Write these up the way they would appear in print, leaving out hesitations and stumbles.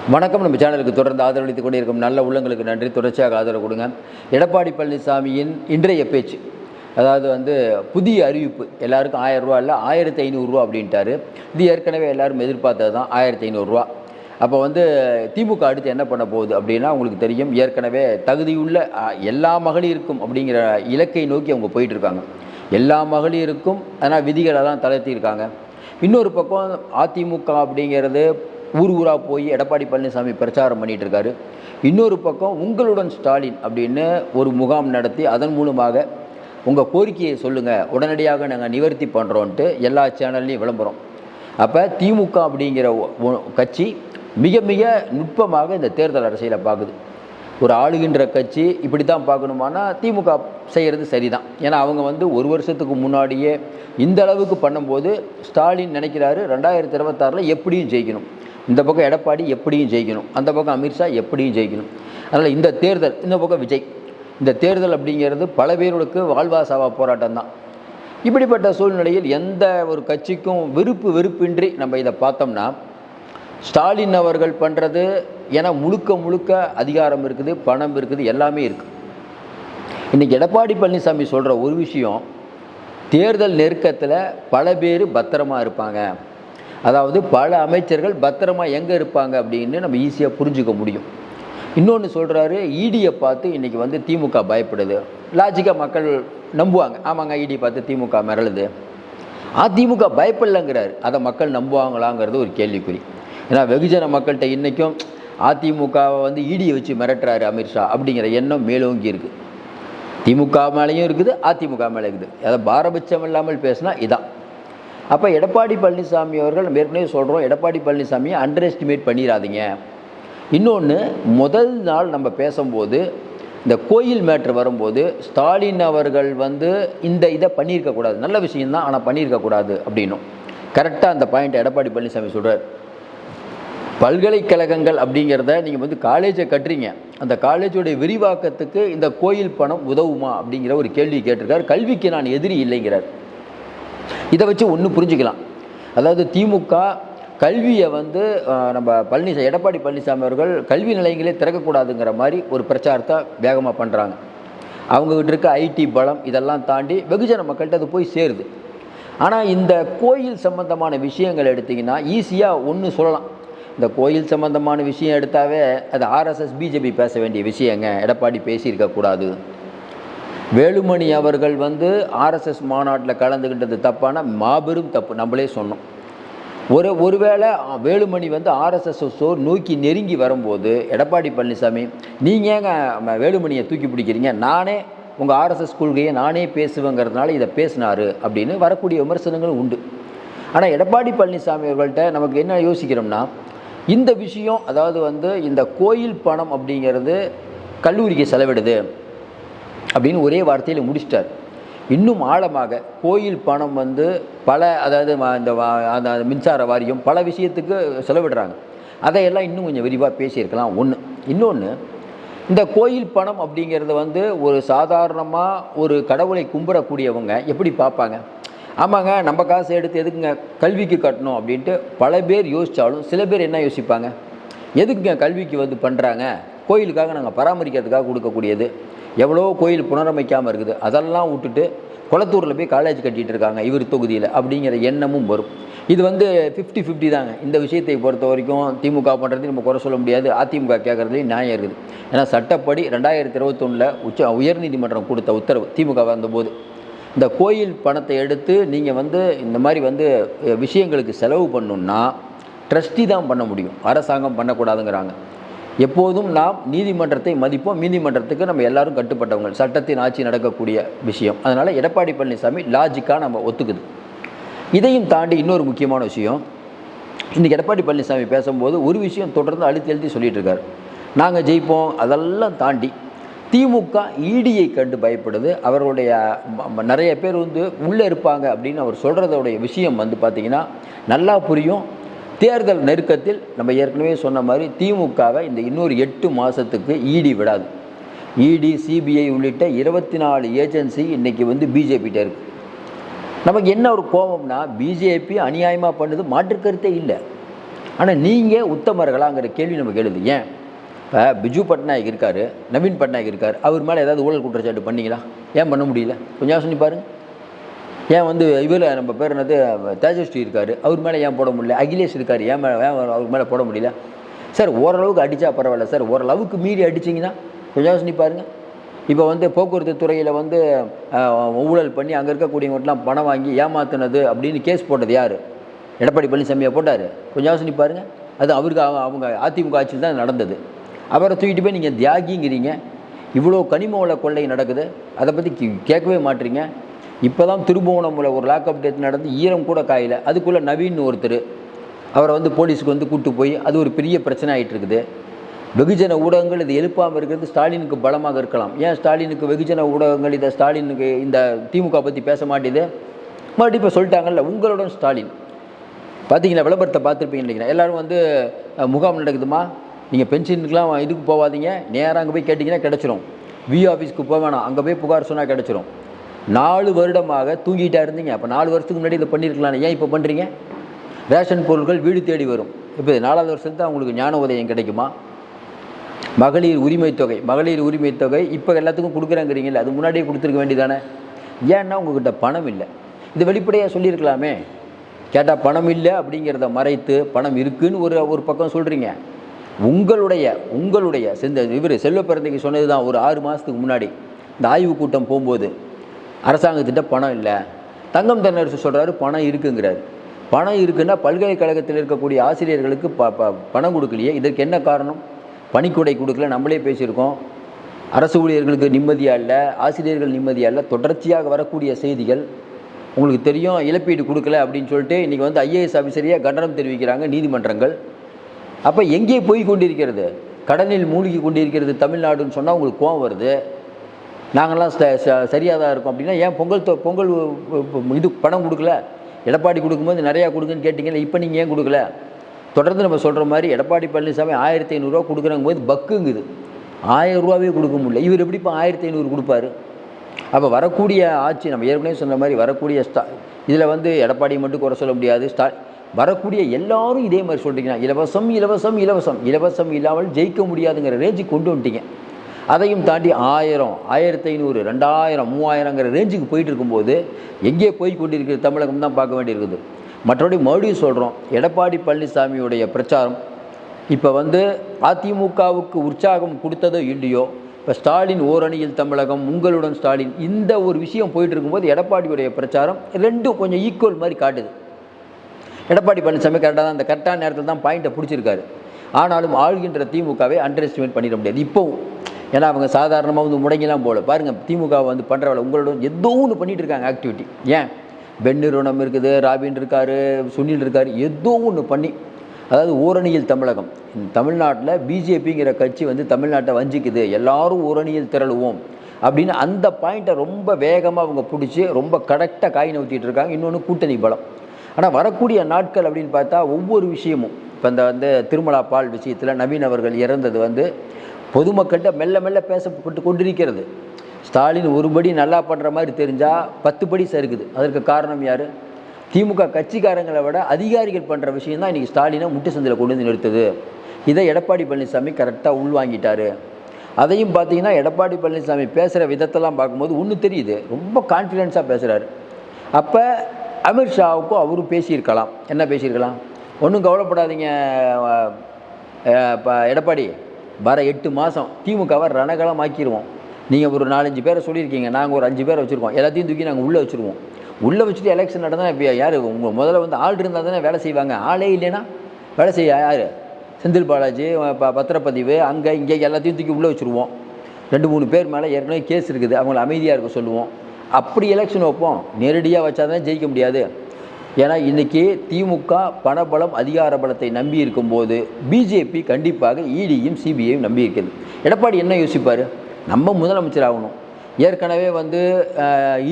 வணக்கம். நம்ம சேனலுக்கு தொடர்ந்து ஆதரவளித்துக் கொண்டிருக்கும் நல்ல உள்ளங்களுக்கு நன்றி. தொடர்ச்சியாக ஆதரவு கொடுங்க. எடப்பாடி பழனிசாமியின் இன்றைய பேச்சு, அதாவது புதிய அறிவிப்பு, எல்லாருக்கும் 1000 ரூபா இல்லை 1500 ரூபா அப்படின்ட்டாரு. இது ஏற்கனவே எல்லாரும் எதிர்பார்த்தது தான், 1500 ரூபா. அப்போ திமுக அடுத்து என்ன பண்ண போகுது அப்படின்னா, உங்களுக்கு தெரியும், ஏற்கனவே தகுதியுள்ள எல்லா மகளிருக்கும் அப்படிங்கிற இலக்கை நோக்கி அவங்க போயிட்டு இருக்காங்க. எல்லா மகளிருக்கும் ஆனால் விதிகளெல்லாம் தளர்த்தியிருக்காங்க. இன்னொரு பக்கம் அதிமுக அப்படிங்கிறது ஊர் ஊராக போய் எடப்பாடி பழனிசாமி பிரச்சாரம் பண்ணிகிட்டு இருக்காரு. இன்னொரு பக்கம் உங்களுடன் ஸ்டாலின் அப்படின்னு ஒரு முகாம் நடத்தி அதன் மூலமாக உங்கள் கோரிக்கையை சொல்லுங்கள், உடனடியாக நாங்கள் நிவர்த்தி பண்ணுறோன்ட்டு எல்லா சேனல்லையும் விளம்பரம். அப்போ திமுக அப்படிங்கிற கட்சி மிக மிக நுட்பமாக இந்த தேர்தல் அரசியலை பார்க்குது. ஒரு ஆளுகின்ற கட்சி இப்படி தான் பார்க்கணுமானா திமுக செய்கிறது சரிதான். ஏன்னா அவங்க ஒரு வருஷத்துக்கு முன்னாடியே இந்த அளவுக்கு பண்ணும்போது ஸ்டாலின் நினைக்கிறாரு 2026 எப்படியும் ஜெயிக்கணும், இந்த பக்கம் எடப்பாடி எப்படியும் ஜெயிக்கணும், அந்த பக்கம் அமித்ஷா எப்படியும் ஜெயிக்கணும். அதனால் இந்த தேர்தல், இந்த பக்கம் விஜய், இந்த தேர்தல் அப்படிங்கிறது பல பேருக்கு வாழ்வாசாவா போராட்டம் தான். இப்படிப்பட்ட சூழ்நிலையில் எந்த ஒரு கட்சிக்கும் வெறுப்பின்றி நம்ம இதை பார்த்தோம்னா, ஸ்டாலின் அவர்கள் பண்ணுறது, ஏன்னா முழுக்க முழுக்க அதிகாரம் இருக்குது, பணம் இருக்குது, எல்லாமே இருக்குது. இன்றைக்கி எடப்பாடி பழனிசாமி சொல்கிற ஒரு விஷயம், தேர்தல் நெருக்கத்தில் பல பேர் பத்திரமாக இருப்பாங்க, அதாவது பல அமைச்சர்கள் பத்திரமா எங்கே இருப்பாங்க அப்படின்னு நம்ம ஈஸியாக புரிஞ்சுக்க முடியும். இன்னொன்று சொல்கிறாரு, ஈடியை பார்த்து இன்றைக்கி திமுக பயப்படுது. லாஜிக்காக மக்கள் நம்புவாங்க, ஆமாங்க ஈடி பார்த்து திமுக மிரளுது. அதிமுக பயப்படலைங்கிறாரு, அதை மக்கள் நம்புவாங்களாங்கிறது ஒரு கேள்விக்குறி. ஏன்னா வெகுஜன மக்கள்கிட்ட இன்றைக்கும் அதிமுகவை ஈடியை வச்சு மிரட்டுறாரு அமித்ஷா அப்படிங்கிற எண்ணம் மேலோங்கி இருக்குது. திமுக மேலேயும் இருக்குது, அதிமுக மேலே இருக்குது. அதை பாரபட்சம் இல்லாமல் பேசினா இதான். அப்போ எடப்பாடி பழனிசாமி அவர்கள், நம்ம ஏற்கனவே சொல்கிறோம், எடப்பாடி பழனிசாமியை அண்டர் எஸ்டிமேட் பண்ணிடாதீங்க. இன்னொன்று, முதல் நாள் நம்ம பேசும்போது இந்த கோயில் மேட்ரு வரும்போது ஸ்டாலின் அவர்கள் இந்த இதை பண்ணியிருக்கக்கூடாது, நல்ல விஷயந்தான் ஆனால் பண்ணியிருக்கக்கூடாது அப்படின்னும் கரெக்டாக அந்த பாயிண்ட் எடப்பாடி பழனிசாமி சொல்கிறார். பல்கலைக்கழகங்கள் அப்படிங்கிறத நீங்கள் காலேஜை கட்டுறீங்க, அந்த காலேஜோடைய விரிவாக்கத்துக்கு இந்த கோயில் பணம் உதவுமா அப்படிங்கிற ஒரு கேள்வி கேட்டிருக்கார். கல்விக்கு நான் எதிரி இல்லைங்கிறார். இதை வச்சு ஒன்று புரிஞ்சுக்கலாம், அதாவது திமுக கல்வியை நம்ம எடப்பாடி பழனிசாமி அவர்கள் கல்வி நிலையங்களே திறக்கக்கூடாதுங்கிற மாதிரி ஒரு பிரச்சாரத்தை வேகமாக பண்ணுறாங்க. அவங்ககிட்ட இருக்க ஐடி பலம் இதெல்லாம் தாண்டி வெகுஜன மக்கள்கிட்ட அது போய் சேருது. ஆனால் இந்த கோயில் சம்பந்தமான விஷயங்கள் எடுத்திங்கன்னா ஈஸியாக ஒன்று சொல்லலாம், இந்த கோயில் சம்பந்தமான விஷயம் எடுத்தாவே அது ஆர்எஸ்எஸ் பிஜேபி பேச வேண்டிய விஷயங்க, எடப்பாடி பேசியிருக்கக்கூடாது. வேலுமணி அவர்கள் ஆர்எஸ்எஸ் மாநாட்டில் கலந்துக்கிட்டது தப்பான மாபெரும் தப்பு, நம்மளே சொன்னோம். ஒருவேளை வேலுமணி ஆர்எஸ்எஸ் நோக்கி நெருங்கி வரும்போது எடப்பாடி பழனிசாமி, நீங்கள் ஏங்க வேலுமணியை தூக்கி பிடிக்கிறீங்க, நானே உங்கள் ஆர்எஸ்எஸ் கொள்கையை நானே பேசுவேங்கிறதுனால இதை பேசினார் அப்படின்னு வரக்கூடிய விமர்சனங்களும் உண்டு. ஆனால் எடப்பாடி பழனிசாமி அவர்கள்ட்ட நமக்கு என்ன யோசிக்கிறோம்னா, இந்த விஷயம், அதாவது இந்த கோயில் பணம் அப்படிங்கிறது கல்லூரிக்கு செலவிடுது அப்படின்னு ஒரே வார்த்தையில் முடிச்சிட்டார். இன்னும் ஆழமாக கோயில் பணம் பல, அதாவது அந்த மின்சார வாரியம் பல விஷயத்துக்கு செலவிடுறாங்க, அதையெல்லாம் இன்னும் கொஞ்சம் விரிவாக பேசியிருக்கலாம் ஒன்று. இன்னொன்று, இந்த கோயில் பணம் அப்படிங்கிறது ஒரு சாதாரணமாக ஒரு கடவுளை கும்பிடக்கூடியவங்க எப்படி பார்ப்பாங்க, ஆமாங்க நம்ம காசு எடுத்து எதுக்குங்க கல்விக்கு கட்டணும் அப்படின்ட்டு பல பேர் யோசித்தாலும் சில பேர் என்ன யோசிப்பாங்க, எதுக்குங்க கல்விக்கு பண்ணுறாங்க, கோயிலுக்காக நாங்கள் பராமரிக்கிறதுக்காக கொடுக்கக்கூடியது, எவ்வளோ கோயில் புனரமைக்காமல் இருக்குது, அதெல்லாம் விட்டுட்டு குளத்தூரில் போய் காலேஜ் கட்டிகிட்டு இருக்காங்க இவர் தொகுதியில் அப்படிங்கிற எண்ணமும் வரும். இது 50-50 தாங்க. இந்த விஷயத்தை பொறுத்த வரைக்கும் திமுக பண்ணுறதையும் நம்ம குறை சொல்ல முடியாது, அதிமுக கேட்குறதுலையும் நியாயம் இருக்குது. ஏன்னா சட்டப்படி 2021 உயர்நீதிமன்றம் கொடுத்த உத்தரவு, திமுக வந்தபோது இந்த கோயில் பணத்தை எடுத்து நீங்கள் இந்த மாதிரி விஷயங்களுக்கு செலவு பண்ணணுன்னா ட்ரஸ்டி தான் பண்ண முடியும், அரசாங்கம் பண்ணக்கூடாதுங்கிறாங்க. எப்போதும் நாம் நீதிமன்றத்தை மதிப்போம், நீதிமன்றத்துக்கு நம்ம எல்லாரும் கட்டுப்பட்டவங்க, சட்டத்தின் ஆட்சி நடக்கக்கூடிய விஷயம். அதனால் எடப்பாடி பழனிசாமி லாஜிக்காக நம்ம ஒத்துக்குது. இதையும் தாண்டி இன்னொரு முக்கியமான விஷயம், இன்றைக்கி எடப்பாடி பழனிசாமி பேசும்போது ஒரு விஷயம் தொடர்ந்து அழுத்தி சொல்லிகிட்டு இருக்கார், நாங்கள் ஜெயிப்போம். அதெல்லாம் தாண்டி திமுக ஈடியை கண்டு பயப்படுது, அவர்களுடைய நிறைய பேர் உள்ளே இருப்பாங்க அப்படின்னு அவர் சொல்கிறதோடைய விஷயம் பார்த்திங்கன்னா நல்லா புரியும். தேர்தல் நெருக்கத்தில் நம்ம ஏற்கனவே சொன்ன மாதிரி திமுகவை இந்த இன்னொரு 8 மாதத்துக்கு ஈடி விடாது. இடி, சிபிஐ உள்ளிட்ட 24 ஏஜென்சி இன்றைக்கி பிஜேபிகிட்ட இருக்குது. நமக்கு என்ன ஒரு கோபம்னா, பிஜேபி அநியாயமாக பண்ணுது, மாற்றுக்கருத்தே இல்லை. ஆனால் நீங்கள் உத்தமர்களாங்கிற கேள்வி நமக்கு எழுது. ஏன் இப்போ பிஜு பட்நாயக் இருக்கார், நவீன் பட்நாயக் இருக்கார், அவர் மேலே ஏதாவது ஊழல் குற்றச்சாட்டு பண்ணீங்களா? ஏன் பண்ண முடியல? கொஞ்சம் சொல்லி பாருங்கள். ஏன் வந்து இவர் நம்ம பேர் என்னது தேஜஸ்வி இருக்கார், அவர் மேலே ஏன் போட முடியல? அகிலேஷ் இருக்கார், ஏன் அவர் மேலே போட முடியல? சார் ஓரளவுக்கு அடித்தா பரவாயில்ல சார், ஓரளவுக்கு மீறி அடிச்சிங்கன்னா கொஞ்சம் சொல்லி பாருங்கள். இப்போ வந்து போக்குவரத்து துறையில் வந்து ஊழல் பண்ணி அங்கே இருக்கக்கூடியவங்கள்ட்டலாம் பணம் வாங்கி ஏமாத்துனது அப்படின்னு கேஸ் போட்டது யார்? எடப்பாடி பழனிசாமியை போட்டார். கொஞ்சம் சொல்லி பாருங்கள். அது அவருக்கு அவங்க அதிமுக ஆட்சியில் தான் நடந்தது. அவரை தூக்கிட்டு போய் நீங்கள் தியாகிங்கிறீங்க. இவ்வளோ கனிம வள கொள்ளை நடக்குது, அதை பற்றி கேட்கவே மாட்டீங்க. இப்போ தான் திருபுவனமுல ஒரு லாக்அப் டெத் நடந்து ஈரம் கூட காயலை, அதுக்குள்ளே நவீன் ஒருத்தர் அவரை வந்து போலீஸுக்கு வந்து கூப்பிட்டு போய் அது ஒரு பெரிய பிரச்சனை ஆகிட்டு இருக்குது. வெகுஜன ஊடகங்கள் இது எழுப்பாமல் இருக்கிறது ஸ்டாலினுக்கு பலமாக இருக்கலாம். ஏன் ஸ்டாலினுக்கு வெகுஜன ஊடகங்கள் இதை ஸ்டாலினுக்கு இந்த திமுக பற்றி பேச மாட்டேது? மறுபடியும் இப்போ சொல்லிட்டாங்கல்ல, உங்களுடன் ஸ்டாலின் பார்த்தீங்களா, விளம்பரத்தை பார்த்துருப்பீங்க நினைக்கிறேன். எல்லோரும் வந்து முகாம் நடக்குதுமா, நீங்கள் பென்ஷனுக்குலாம் இதுக்கு போகாதீங்க, நேராக அங்கே போய் கேட்டிங்கன்னா கிடச்சிரும். ஆஃபீஸ்க்கு போக வேணாம், அங்கே போய் புகார் சொன்னால் கிடச்சிரும். 4 வருடமாக தூங்கிட்டா இருந்தீங்க. அப்போ 4 வருஷத்துக்கு முன்னாடி இதை பண்ணியிருக்கலாம், ஏன் இப்போ பண்ணுறீங்க? ரேஷன் பொருட்கள் வீடு தேடி வரும். இப்போ 4வது வருஷத்துக்கு அவங்களுக்கு ஞான உதயம் கிடைக்குமா? மகளிர் உரிமை தொகை இப்போ எல்லாத்துக்கும் கொடுக்குறாங்கிறீங்களே, அது முன்னாடியே கொடுத்துருக்க வேண்டியதானே? ஏன்னா உங்கள்கிட்ட பணம் இல்லை. இது வெளிப்படையாக சொல்லியிருக்கலாமே. கேட்டால் பணம் இல்லை அப்படிங்கிறத மறைத்து பணம் இருக்குதுன்னு ஒரு பக்கம் சொல்கிறீங்க. உங்களுடைய இவர் செல்வ பிறந்தைக்கு சொன்னது தான் ஒரு 6 மாதத்துக்கு முன்னாடி இந்த ஆய்வு கூட்டம் போகும்போது, அரசாங்கத்திட்ட பணம் இல்லை. தங்கம் தென்னரசு சொல்கிறாரு பணம் இருக்குங்கிறார். பணம் இருக்குன்னா பல்கலைக்கழகத்தில் இருக்கக்கூடிய ஆசிரியர்களுக்கு பணம் கொடுக்கலையே, இதற்கு என்ன காரணம்? பணிக்கொடை கொடுக்கல, நம்மளே பேசியிருக்கோம். அரசு ஊழியர்களுக்கு நிம்மதியாக இல்லை, ஆசிரியர்கள் நிம்மதியாக இல்லை, தொடர்ச்சியாக வரக்கூடிய செய்திகள் உங்களுக்கு தெரியும். இழப்பீடு கொடுக்கல அப்படின்னு சொல்லிட்டு இன்றைக்கி வந்து ஐஏஎஸ் ஆஃபீஸரையாக கண்டனம் தெரிவிக்கிறாங்க நீதிமன்றங்கள். அப்போ எங்கே போய் கொண்டிருக்கிறது? கடனில் மூழ்கி கொண்டிருக்கிறது தமிழ்நாடுன்னு சொன்னால் உங்களுக்கு கோவம் வருது. நாங்கள்லாம் சரியாக தான் இருக்கோம் அப்படின்னா ஏன் பொங்கல் இது பணம் கொடுக்கல? எடப்பாடி கொடுக்கும்போது நிறையா கொடுங்கன்னு கேட்டிங்கல்ல, இப்போ நீங்கள் ஏன் கொடுக்கல? தொடர்ந்து நம்ம சொல்கிற மாதிரி எடப்பாடி பழனிசாமி 1500 ரூபா கொடுக்குறாங்க போது பக்குங்குது. 1000 ரூபாவே கொடுக்க முடியல. இவர் எப்படி இப்போ 1500 கொடுப்பாரு? அப்போ வரக்கூடிய ஆட்சி, நம்ம ஏற்கனவே சொன்ன மாதிரி வரக்கூடிய இதில் வந்து எடப்பாடி மட்டும் குறை சொல்ல முடியாது. வரக்கூடிய எல்லாரும் இதே மாதிரி சொல்லிட்டீங்கன்னா இலவசம் இலவசம் இலவசம் இலவசம் இல்லாமல் ஜெயிக்க முடியாதுங்கிற ரேஞ்சுக்கு கொண்டு வந்துட்டீங்க. அதையும் தாண்டி 1000 1500 2000 3000ங்கிற ரேஞ்சுக்கு போயிட்டு இருக்கும்போது எங்கே போய் கொண்டிருக்கிறது தமிழகம் தான் பார்க்க வேண்டியிருக்குது. மறுபடியும் சொல்கிறோம், எடப்பாடி பழனிசாமியுடைய பிரச்சாரம் இப்போ வந்து அதிமுகவுக்கு உற்சாகம் கொடுத்ததோ இல்லையோ, இப்போ ஸ்டாலின் ஓரணியில் தமிழகம், உங்களுடன் ஸ்டாலின், இந்த ஒரு விஷயம் போயிட்டு இருக்கும்போது எடப்பாடியுடைய பிரச்சாரம் ரெண்டும் கொஞ்சம் ஈக்குவல் மாதிரி காட்டுது. எடப்பாடி பழனிசாமி கரெக்டாக தான் அந்த கரெக்டான நேரத்தில் தான் பாயிண்ட்டை பிடிச்சிருக்காரு. ஆனாலும் ஆளுகின்ற திமுகவை அண்டர் எஸ்டிமேட் பண்ணிட முடியாது இப்போவும். ஏன்னா அவங்க சாதாரணமாக வந்து முடங்கிலாம் போல பாருங்கள், திமுக வந்து பண்ணுற வேலை உங்களோட ஏதோ ஒன்று பண்ணிகிட்டு இருக்காங்க ஆக்டிவிட்டி. ஏன் பென்னிறுவனம் இருக்குது, ராபின் இருக்கார், சுனில் இருக்கார், ஏதோ ஒன்று பண்ணி, அதாவது ஓரணியில் தமிழகம், தமிழ்நாட்டில் பிஜேபிங்கிற கட்சி வந்து தமிழ்நாட்டை வஞ்சிக்குது, எல்லாரும் ஓரணியில் திரளுவோம் அப்படின்னு அந்த பாயிண்ட்டை ரொம்ப வேகமாக அவங்க பிடிச்சி ரொம்ப கரெக்டாக காய் நவுத்திட்டு இருக்காங்க. இன்னொன்று கூட்டணி பலம். ஆனால் வரக்கூடிய நாட்கள் அப்படின்னு பார்த்தா ஒவ்வொரு விஷயமும், இப்போ இந்த வந்து திருமலா பால் விஷயத்தில் நவீன் அவர்கள் இறந்தது வந்து பொதுமக்கள்கிட்ட மெல்ல மெல்ல பேசப்பட்டு கொண்டிருக்கிறது. ஸ்டாலின் ஒருபடி நல்லா பண்ணுற மாதிரி தெரிஞ்சால் 10 படி சறுக்குது. அதற்கு காரணம் யார்? திமுக கட்சிக்காரங்களை விட அதிகாரிகள் பண்ணுற விஷயம் தான் இன்றைக்கி ஸ்டாலினை முட்டு சந்தில் கொண்டு வந்து நிறுத்துது. இதை எடப்பாடி பழனிசாமி கரெக்டாக உள்வாங்கிட்டார். அதையும் பார்த்தீங்கன்னா எடப்பாடி பழனிசாமி பேசுகிற விதத்தெல்லாம் பார்க்கும்போது ஒன்று தெரியுது, ரொம்ப கான்ஃபிடென்ஸாக பேசுகிறாரு. அப்போ அமித்ஷாவுக்கும் அவரும் பேசியிருக்கலாம். என்ன பேசியிருக்கலாம்? ஒன்றும் கவலைப்படாதீங்க எடப்பாடி, வர 8 மாதம் திமுகவை ரணகலம் ஆக்கிடுவோம். நீங்கள் ஒரு 4-5 பேரை சொல்லியிருக்கீங்க, நாங்கள் ஒரு 5 பேரை வச்சுருக்கோம், எல்லாத்தையும் தூக்கி நாங்கள் உள்ளே வச்சுருவோம். உள்ளே வச்சுட்டு எலெக்ஷன் நடந்தால் இப்போ யார் உங்கள் முதல்ல வந்து ஆள் இருந்தால் தானே வேலை செய்வாங்க. ஆளே இல்லைன்னா வேலை செய்ய யார்? செந்தில் பாலாஜி, பத்திரப்பதிவு, அங்கே இங்கே எல்லாத்தையும் தூக்கி உள்ளே வச்சுருவோம். 2-3 பேர் மேலே ஏற்கனவே கேஸ் இருக்குது, அவங்கள அமைதியாக இருக்க சொல்லுவோம். அப்படி எலெக்ஷன் வைப்போம். நேரடியாக வச்சா தான் ஜெயிக்க முடியாது. ஏன்னா இன்றைக்கி திமுக பணபலம் அதிகார பலத்தை நம்பி இருக்கும்போது பிஜேபி கண்டிப்பாக இடியும் சிபிஐயும் நம்பி இருக்குது. எடப்பாடி என்ன யோசிப்பார்? நம்ம முதலமைச்சர் ஆகணும். ஏற்கனவே வந்து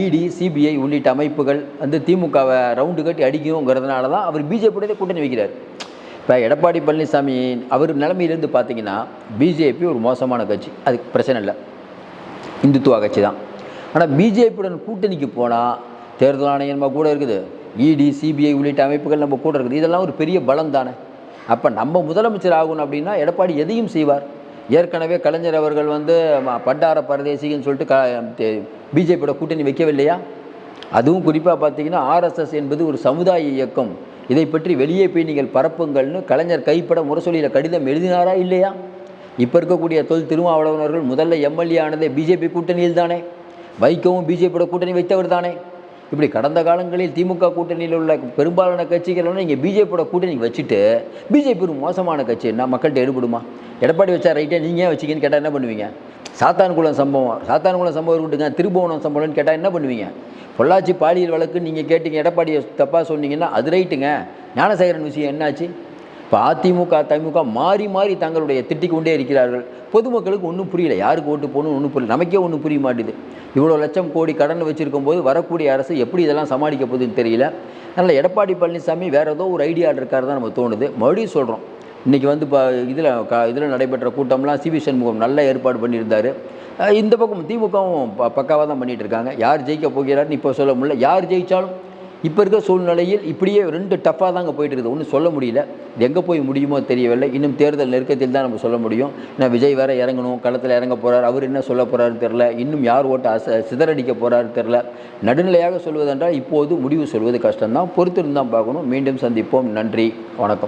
இடி சிபிஐ உள்ளிட்ட அமைப்புகள் வந்து திமுகவை ரவுண்டு கட்டி அடிக்கணுங்கிறதுனால தான் அவர் பிஜேபியோட கூட்டணி வைக்கிறார். இப்போ எடப்பாடி பழனிசாமி அவர் நிலைமையிலேருந்து பார்த்தீங்கன்னா பிஜேபி ஒரு மோசமான கட்சி, அதுக்கு பிரச்சனை இல்லை, இந்துத்துவா கட்சி தான். ஆனால் பிஜேபியுடன் கூட்டணிக்கு போனால் தேர்தல் ஆணையம் நம்ம கூட இருக்குது, இடி சிபிஐ உள்ளிட்ட அமைப்புகள் நம்ம கூட இருக்குது. இதெல்லாம் ஒரு பெரிய பலம் தானே. அப்போ நம்ம முதலமைச்சர் ஆகணும் அப்படின்னா எடப்பாடி எதையும் செய்வார். ஏற்கனவே கலைஞர் அவர்கள் வந்து பண்டார பரதேசிகன்னு சொல்லிட்டு பிஜேபியோட கூட்டணி வைக்கவில்லையா? அதுவும் குறிப்பாக பார்த்தீங்கன்னா ஆர்எஸ்எஸ் என்பது ஒரு சமுதாய இயக்கம், இதை பற்றி வெளியே போய் நீங்கள் பரப்புங்கள்னு கலைஞர் கைப்பட முரசொலியில் கடிதம் எழுதினாரா இல்லையா? இப்போ இருக்கக்கூடிய தொல் திருமாவளவர்கள் முதல்ல எம்எல்ஏ ஆனதே பிஜேபி கூட்டணியில் தானே, வைக்கவும் பிஜேபியோட கூட்டணி வைத்தவர் தானே. இப்படி கடந்த காலங்களில் திமுக கூட்டணியில் உள்ள பெரும்பாலான கட்சிகள் இங்கே பிஜேபியோட கூட்டணி வச்சுட்டு பிஜேபி ஒரு மோசமான கட்சி என்ன மக்கள்கிட்ட எடுபடுமா? எடப்பாடி வச்சா ரைட்டே, நீங்கள் ஏன் வச்சிங்கன்னு கேட்டால் என்ன பண்ணுவீங்க? சாத்தான்குளம் சம்பவம் இருக்கட்டுங்க, திருபுவனம் சம்பவம்னு கேட்டால் என்ன பண்ணுவீங்க? பொள்ளாச்சி பாலியல் வழக்கு நீங்கள் கேட்டீங்க, எடப்பாடியை தப்பாக சொன்னீங்கன்னா அது ரைட்டுங்க. ஞானசேகரன் விஷயம் என்னாச்சு? இப்போ அதிமுக திமுக மாறி மாறி தங்களுடைய திட்டிக் கொண்டே இருக்கிறார்கள். பொதுமக்களுக்கு ஒன்றும் புரியல, யாருக்கு ஓட்டு போகணும் ஒன்றும் புரியல, நமக்கே ஒன்றும் புரிய மாட்டேது. இவ்வளோ லட்சம் கோடி கடன் வச்சுருக்கும் போது வரக்கூடிய அரசு எப்படி இதெல்லாம் சமாளிக்க போகுதுன்னு தெரியல. அதனால் எடப்பாடி பழனிசாமி வேறு ஏதோ ஒரு ஐடியா இருக்காரு தான் நம்ம தோணுது. மறுபடியும் சொல்கிறோம், இன்றைக்கி வந்து இப்போ இதில் நடைபெற்ற கூட்டம்லாம் சிவி சண்முகம் நல்ல ஏற்பாடு பண்ணியிருந்தார். இந்த பக்கம் திமுகவும் பக்காவாக தான் பண்ணிகிட்டு இருக்காங்க. யார் ஜெயிக்க போகிறாருன்னு இப்போ சொல்ல முடியல. யார் ஜெயித்தாலும் இப்போ இருக்க சூழ்நிலையில் இப்படியே 2 டஃப்பாக தாங்க போயிட்டு இருக்குது. ஒன்றும் சொல்ல முடியல, இது எங்கே போய் முடியுமோ தெரியவில்லை. இன்னும் தேர்தல் நெருக்கத்தில் தான் நம்ம சொல்ல முடியும். ஏன்னா விஜய் வேறு இறங்கணும், களத்தில் இறங்க போகிறார், அவர் என்ன சொல்ல போகிறாருன்னு தெரில. இன்னும் யார் ஓட்ட சிதறடிக்க போகிறாரு தெரில. நடுநிலையாக சொல்வதென்றால் இப்போது முடிவு சொல்வது கஷ்டம்தான், பொறுத்திருந்து தான் பார்க்கணும். மீண்டும் சந்திப்போம். நன்றி, வணக்கம்.